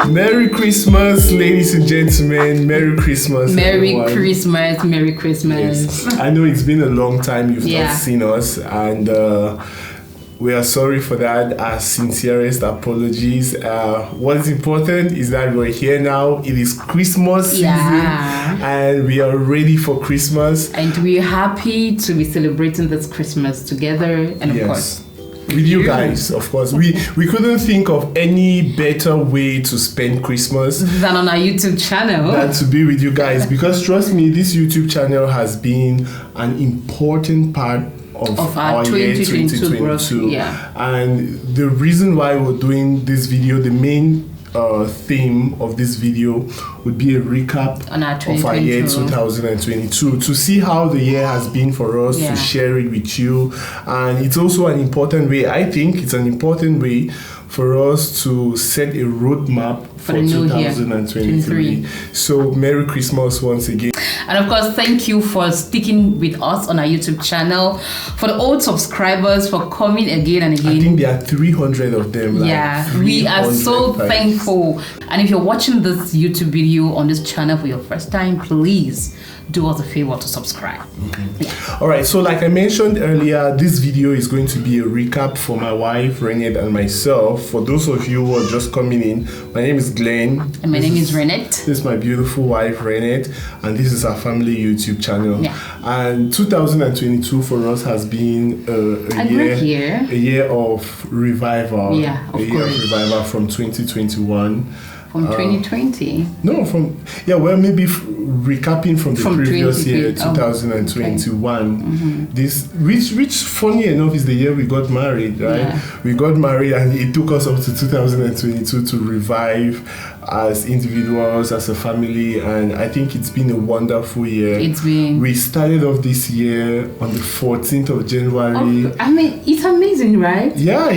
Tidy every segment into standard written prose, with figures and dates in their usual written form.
Merry Christmas, ladies and gentlemen. Merry Christmas. Merry everyone. Christmas. Merry Christmas. Yes. I know it's been a long time you've not seen us, and we are sorry for that. Our sincerest apologies. What is important is that we're here now. It is Christmas season, and we are ready for Christmas. And we're happy to be celebrating this Christmas together, and of course, with you guys, of course. We couldn't think of any better way to spend Christmas than on our YouTube channel. Than to be with you guys, because trust me, this YouTube channel has been an important part of our year 2022. And the reason why we're doing this video, the main theme of this video would be a recap of our year 2022, to see how the year has been for us, to share it with you. And it's also an important way, I think it's an important way for us to set a roadmap for 2023. So Merry Christmas once again. And of course, thank you for sticking with us on our YouTube channel. For the old subscribers, for coming again and again. I think there are 300 of them. We are so thankful. And if you're watching this YouTube video on this channel for your first time, please do us a favor to subscribe. All right, so like I mentioned earlier, this video is going to be a recap for my wife Renette and myself. For those of you who are just coming in, my name is Glenn and my name is Renette. This is my beautiful wife Renette, and this is our family YouTube channel. And 2022 for us has been a year of revival. A year of revival from 2021. From 2020? No, maybe recapping from the previous year, 2021. This, which funny enough, is the year we got married, right? We got married, and it took us up to 2022 to revive as individuals, as a family, and I think it's been a wonderful year. We started off this year on the 14th of January. I mean, it's amazing, right? Yeah.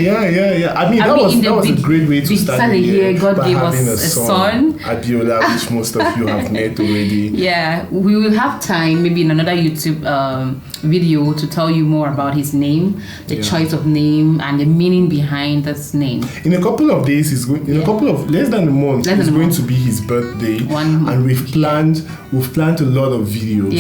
I mean, that was a great way to start the year. God gave us a son, Abiola, which most of you have met already. We will have time, maybe in another YouTube video, to tell you more about his name, the choice of name, and the meaning behind this name. In a couple of days, a couple of less than a month, it's going to be his birthday, and we've planned a lot of videos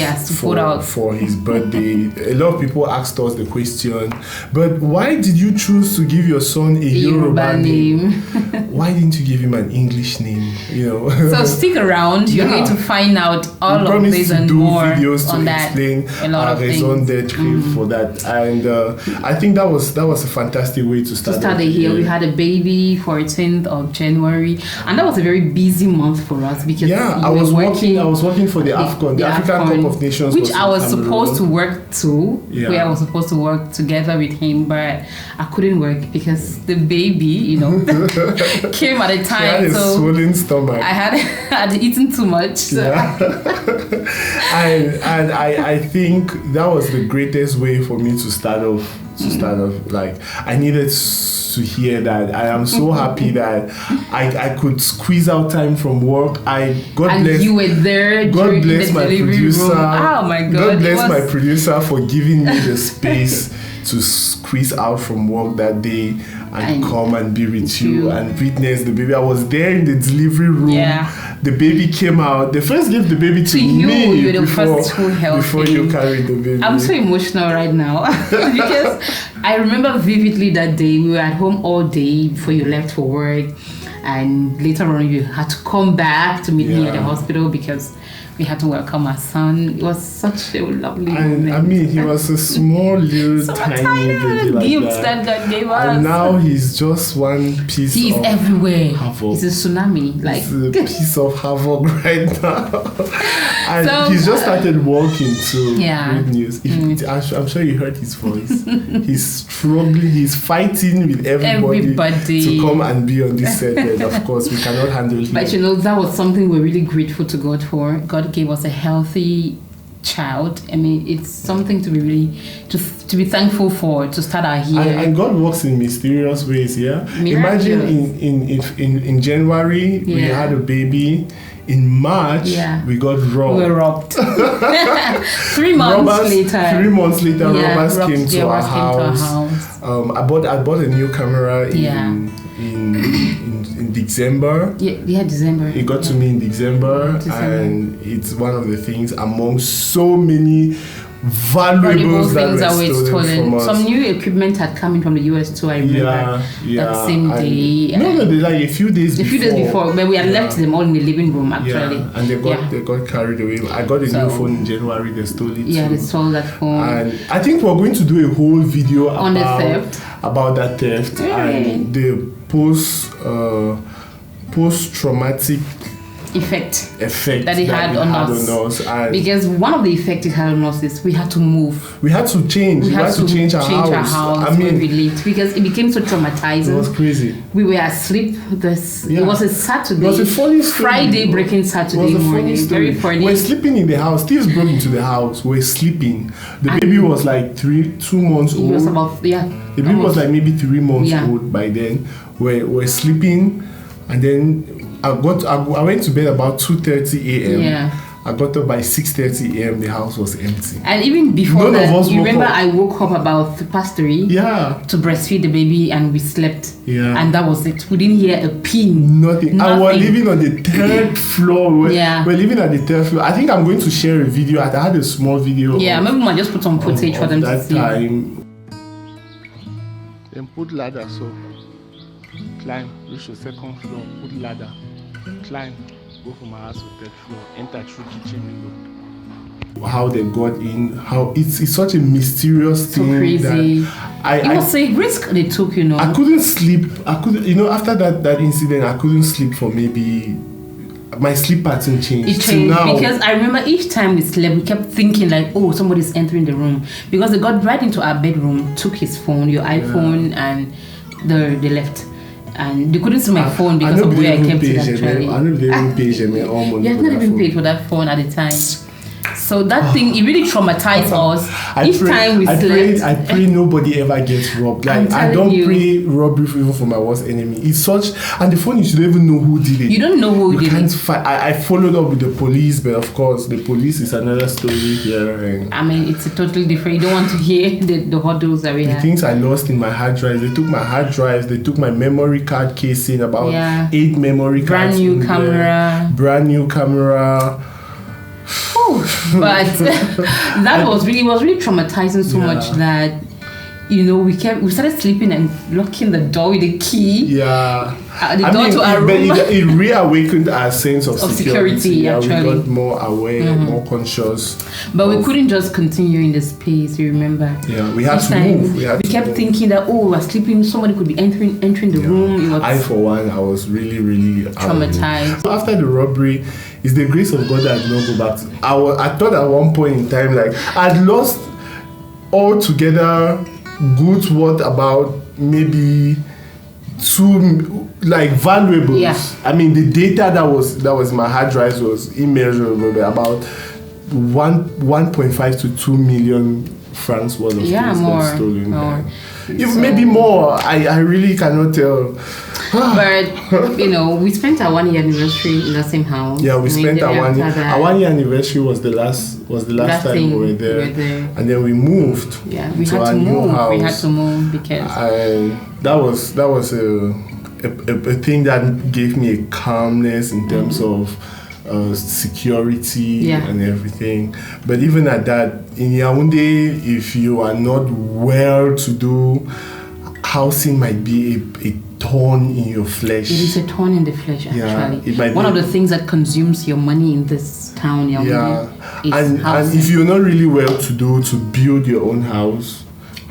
for his birthday. A lot of people asked us the question, but why did you choose to give your son a Yoruba name? Why didn't you give him an English name? So stick around. You're going to find out all of this and more videos on to that. Explain our raison d'être for that, and I think that was a fantastic way to start the year. We had a baby 14th of January, and that was a very busy month for us because I was working for the AFCON, the African Cup of Nations, which I was supposed to work to. Where I was supposed to work together with him, but I couldn't work because the baby, came at a time. He had a swollen stomach. I had eaten too much. So. And I think that was the greatest way for me to start off. Like, I needed to hear that. I am so happy that I could squeeze out time from work. God bless you were there. God bless my producer. Oh my God! God bless my producer for giving me the space to squeeze out from work that day and come and be with you and witness the baby. I was there in the delivery room. The baby came out. They first gave the baby to me. You were the first who helped before you carried the baby. I'm so emotional right now because I remember vividly that day. We were at home all day before you left for work, and later on you had to come back to meet me at the hospital because we had to welcome our son. It was such a lovely moment. I mean, he was a small, little, tiny baby like gift that God gave us. And now he's just one piece He is everywhere. Havoc. He's a tsunami. He's a piece of havoc right now. And he's just started walking, so great news. I'm sure you heard his voice. He's struggling. He's fighting with everybody to come and be on this set. And of course, we cannot handle him. But that was something we're really grateful to God for. God gave us a healthy child. I mean, it's something to be really to be thankful for, to start our year. And God works in mysterious ways. Imagine in January we had a baby. In March, we got robbed. We were robbed. 3 months later, robbers came to our house. I bought a new camera in in December. Yeah, December. It got to me in December, and it's one of the things among so many valuables that were stolen from us. Some new equipment had come in from the US too, I remember. That same day. No, like a few days before. But we had left them all in the living room, actually. Yeah, and they got carried away. I got a new phone in January, they stole it too. They stole that phone. And I think we're going to do a whole video on the theft. About that theft and the post-traumatic effect that it had on us. Because one of the effects it had on us is we had to move. We had to change. We had to change our house. I mean, where we lived, because it became so traumatizing. It was crazy. We were asleep. It was a Saturday. It was a funny Friday breaking Saturday morning. Very funny. We're sleeping in the house. Thieves broke into the house. We're sleeping. The baby was like 2 months old. It was about The baby was like maybe 3 months old by then. We're sleeping, and then I went to bed about 2:30 a.m. Yeah. I got up by 6:30 a.m. The house was empty. And even before that, you remember I woke up about 3:30. Yeah. To breastfeed the baby, and we slept. Yeah. And that was it. We didn't hear a pin. Nothing. I was living on the third floor. We're living at the third floor. I think I'm going to share a video. I had a small video. Yeah, maybe we might just put some footage for them to see. That time. Then put ladder, so climb, reach the second floor, put ladder, climb, go from my house to third floor, enter through kitchen window. How they got in, how it's such a mysterious thing. So crazy. That it was a risk they took, I couldn't sleep. After that incident, I couldn't sleep for maybe. My sleep pattern changed. It changed because I remember each time we slept, we kept thinking like, oh, somebody's entering the room, because they got right into our bedroom, took his phone, your iPhone, and they left. And they couldn't see my phone because of where I kept it actually. I know they even paid me all money. You had not even paid for that phone at the time. So that thing, it really traumatized us. Each time we slept. I pray nobody ever gets robbed. Like, I don't pray robbery even for my worst enemy. It's such, and the funny is you don't even know who did it. You don't know who did it. I followed up with the police, but of course the police is another story here. I mean, it's a totally different. You don't want to hear the hurdles that we had. The things I lost in my hard drives. They took my hard drives. They took my memory card casing. About 8 memory cards. Brand new camera. But that was really traumatizing so much that we started sleeping and locking the door with a key. Yeah. The door to our room. It reawakened our sense of security. Actually. We got more aware, more conscious. But we couldn't just continue in the space, you remember? Yeah, we had to move. We kept thinking that, we're sleeping, somebody could be entering the room. I, for one, I was really, really traumatized. After the robbery, it's the grace of God that I did not go back to. I thought at one point in time, like, I'd lost altogether goods worth about maybe 2 valuables. Yeah. I mean, the data that was my hard drives was immeasurable, but about 1.5 to 2 million francs worth of things got stolen. Maybe more. I really cannot tell. But we spent our 1 year anniversary in the same house. Yeah, we spent our 1 year. Our 1 year anniversary was the last time we were there. And then we moved. Yeah, we had to move. House. We had to move because that was a thing that gave me a calmness in terms of security and everything. But even at that, in Yaoundé, if you are not well-to-do, housing might be a thorn in your flesh. It is a thorn in the flesh, actually. Yeah, it might one of the things that consumes your money in this town, Yaoundé, is and if you're not really well-to-do to build your own house,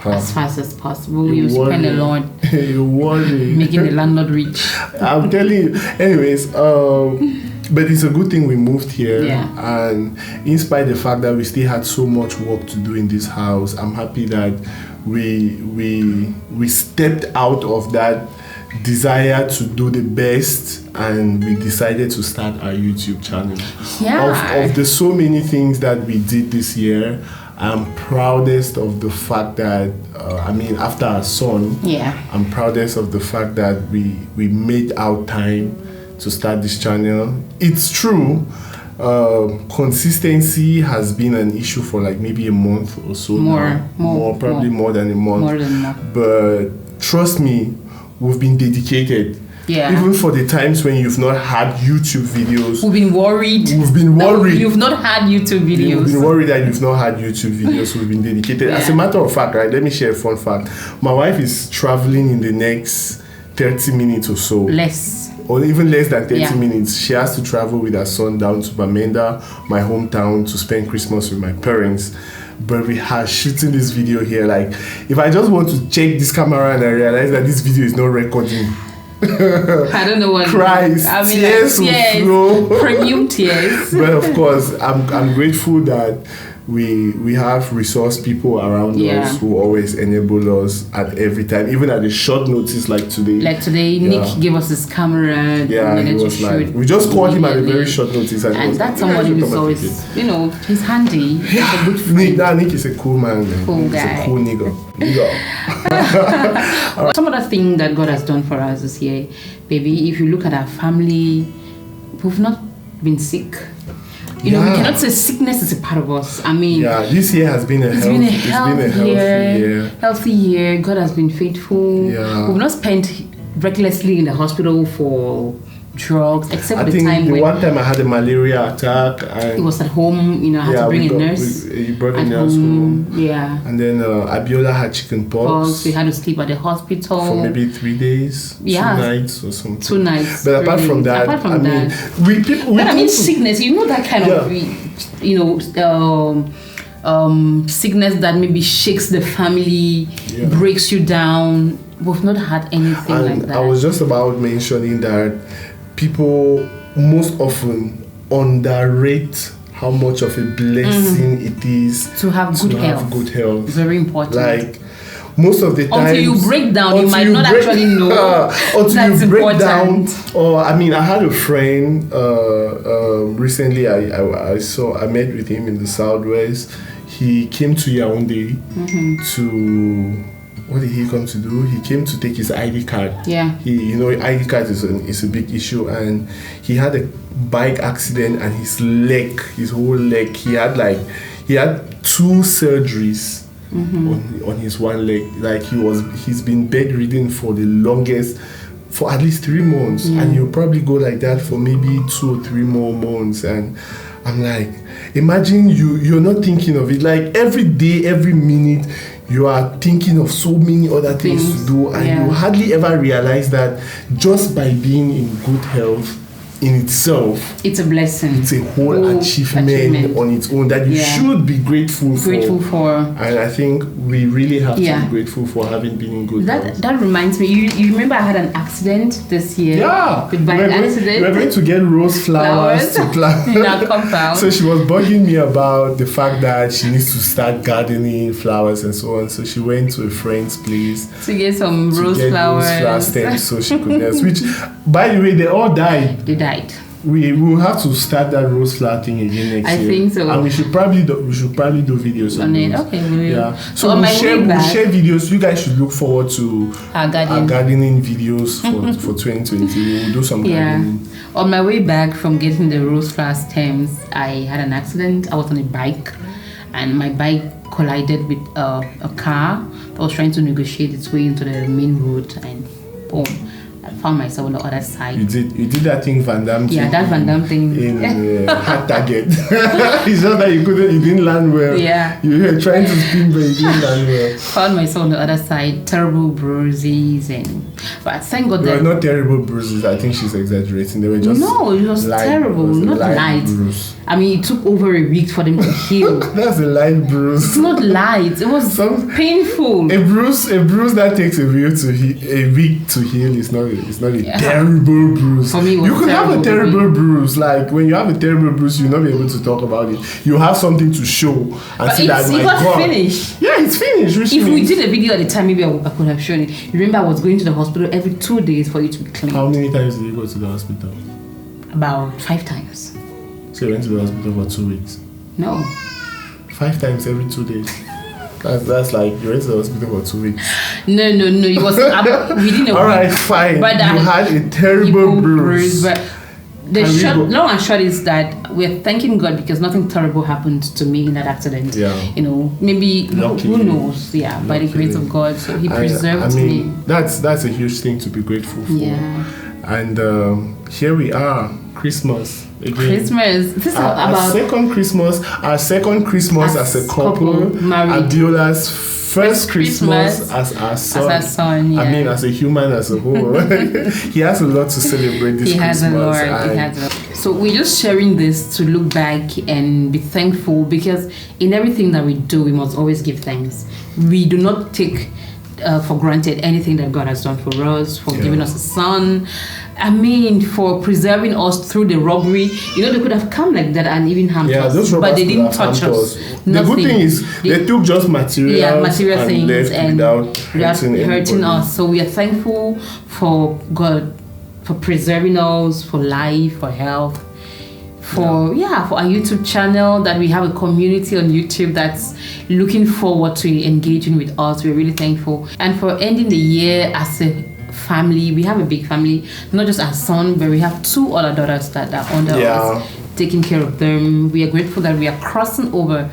as fast as possible, you spend a lot. You worry. Making the landlord rich. I'm telling you. Anyways, but it's a good thing we moved here, and in spite of the fact that we still had so much work to do in this house, I'm happy that we stepped out of that desire to do the best, and we decided to start our YouTube channel. Of the so many things that we did this year, I'm proudest of the fact that after our son, I'm proudest of the fact that we made our time to start this channel. It's true, consistency has been an issue for like maybe a month or so now. Probably more than a month. More than a month. But trust me, we've been dedicated. Yeah. Even for the times when you've not had YouTube videos. We've been worried. You've not had YouTube videos. We've been worried that you've not had YouTube videos. We've been dedicated. As a matter of fact, right, let me share a fun fact. My wife is traveling in the next 30 minutes or so. Less. Or even less than 30 minutes. She has to travel with her son down to Bamenda, my hometown, to spend Christmas with my parents. But we are shooting this video here. Like, if I just want to check this camera and I realize that this video is not recording, I don't know what cries, tears will flow. Premium tears. But of course, I'm grateful that we have resource people around us who always enable us at every time, even at a short notice like today. Like today, Nick gave us his camera. Yeah, he was like, we just called him at a very short notice, and that's somebody who's always, he's handy. He's a good friend. Nick is a cool man. Cool guy. He's a cool nigga. Some other thing that God has done for us this year, baby, if you look at our family, we've not been sick. We cannot say sickness is a part of us. I mean, this year has been a healthy year. God has been faithful. Yeah. We've not spent recklessly in the hospital for drugs, except for the time when one time I had a malaria attack and it was at home. I had to bring a nurse. You brought a nurse home. Yeah. And then Abiola had chicken pox. We had to sleep at the hospital for maybe 3 days, 2 nights or something. 2 nights. But apart from that, sickness. That kind of sickness that maybe shakes the family, breaks you down. We've not had anything like that. I was just about mentioning that people most often underrate how much of a blessing it is to have good health. Very important. Like most of the time, until you break down, you might not actually know until that's you break important. Down. Or I had a friend recently. I met with him in the Southwest. He came to Yaoundé to. What did he come to do? He came to take his ID card. Yeah. ID card is a big issue, and he had a bike accident, and his whole leg, he had 2 surgeries on his one leg. Like he's been bedridden for the longest, for at least 3 months, and he'll probably go like that for maybe 2 or 3 more months. And I'm like, imagine you're not thinking of it. Like every day, every minute, you are thinking of so many other things to do, and you hardly ever realize that just by being in good health in itself, it's a blessing. It's a whole achievement on its own that you should be grateful for. And I think we really have to be grateful for having been in good health. That reminds me, you remember I had an accident this year? Yeah. The bike accident. We were going to get rose flowers to plant in our compound. So she was bugging me about the fact that she needs to start gardening flowers and so on. So she went to a friend's place to get some rose flowers. Rose flower stems so she could nest. Which, by the way, they all died. They died. We will have to start that rose flower thing again next year. I think so. And we should probably do videos on it. Okay, we will. Yeah. So we'll share videos. You guys should look forward to our gardening videos for 2020. We'll do some gardening. On my way back from getting the rose flower stems, I had an accident. I was on a bike, and my bike collided with a car that was trying to negotiate its way into the main road, and boom. Found myself on the other side. You did that thing Van Damme thing. Yeah, that Van Damme thing. In hard target. It's just that you didn't land well. Yeah. You were trying to spin, but you didn't land well. Found myself on the other side. Terrible bruises but thank God that... not terrible bruises. I think she's exaggerating. They were just... No, it was terrible. Not light. Bruise. I mean, it took over a week for them to heal. That's a light bruise. It's not light. It was painful. A bruise that takes a week to heal is not a terrible bruise. For me, it was you could have a terrible bruise. Like when you have a terrible bruise, you'll not be able to talk about it. You have something to show and see that my God. Finished. Yeah, it's finished. If we did a video at the time, maybe I could have shown it. Remember, I was going to the hospital every 2 days for you to be clean. How many times did you go to the hospital? About 5 times. So you went to the hospital for 2 weeks? No. 5 times every 2 days. That's like you went to the hospital for 2 weeks. No. It was within a week. Alright, fine. But you had a terrible bruise. But the long and short is that we're thanking God because nothing terrible happened to me in that accident. Yeah. Maybe who knows? Yeah, by the grace of God. So He preserved me. That's a huge thing to be grateful for. Yeah. And here we are, Christmas. Again. Christmas. This is about our second Christmas as a couple. Abiola's first Christmas as our son. Yeah. I mean, as a human as a whole. He has a lot to celebrate this Christmas. He has a lot. So we're just sharing this to look back and be thankful, because in everything that we do, we must always give thanks. We do not take for granted anything that God has done for us, for giving us a son. I mean, for preserving us through the robbery. You know, they could have come like that and even harmed us, but they didn't touch us. The good thing is they took just material things and without hurting us. So we are thankful for God, for preserving us, for life, for health, for our YouTube channel, that we have a community on YouTube that's looking forward to engaging with us. We're really thankful. And for ending the year as a family. We have a big family, not just our son, but we have 2 other daughters that are under us, taking care of them. We are grateful that we are crossing over.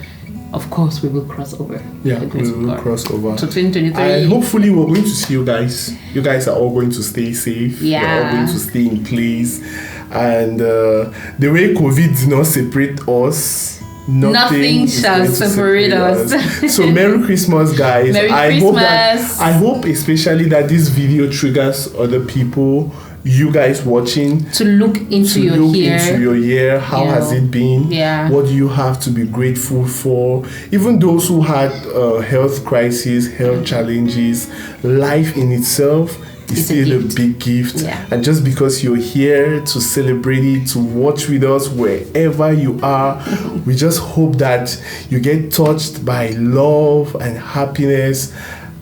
Of course, we will cross over. Yeah, we will cross over. So 2023. And hopefully we're going to see you guys. You guys are all going to stay safe. Yeah. You're all going to stay in place. And the way COVID did not separate us, nothing shall separate us. So Merry Christmas, guys. Merry Christmas. I hope especially that this video triggers other people, you guys watching, to look into your year. How has it been? What do you have to be grateful for? Even those who had health crises, health challenges, life in itself is still a big gift. And just because you're here to celebrate it, to watch with us wherever you are, we just hope that you get touched by love and happiness,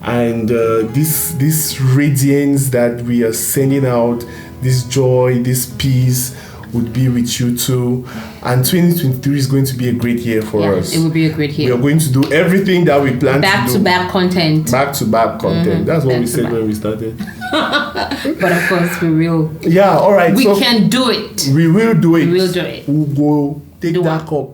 and this radiance that we are sending out, this joy, this peace would be with you too. And 2023 is going to be a great year for us. It will be a great year. We are going to do everything that we plan to do. Back-to-back content. Back-to-back content. That's what we said when we started. But of course, we will. Yeah, all right. We can do it. We will do it. We will do it. We'll go take that cup.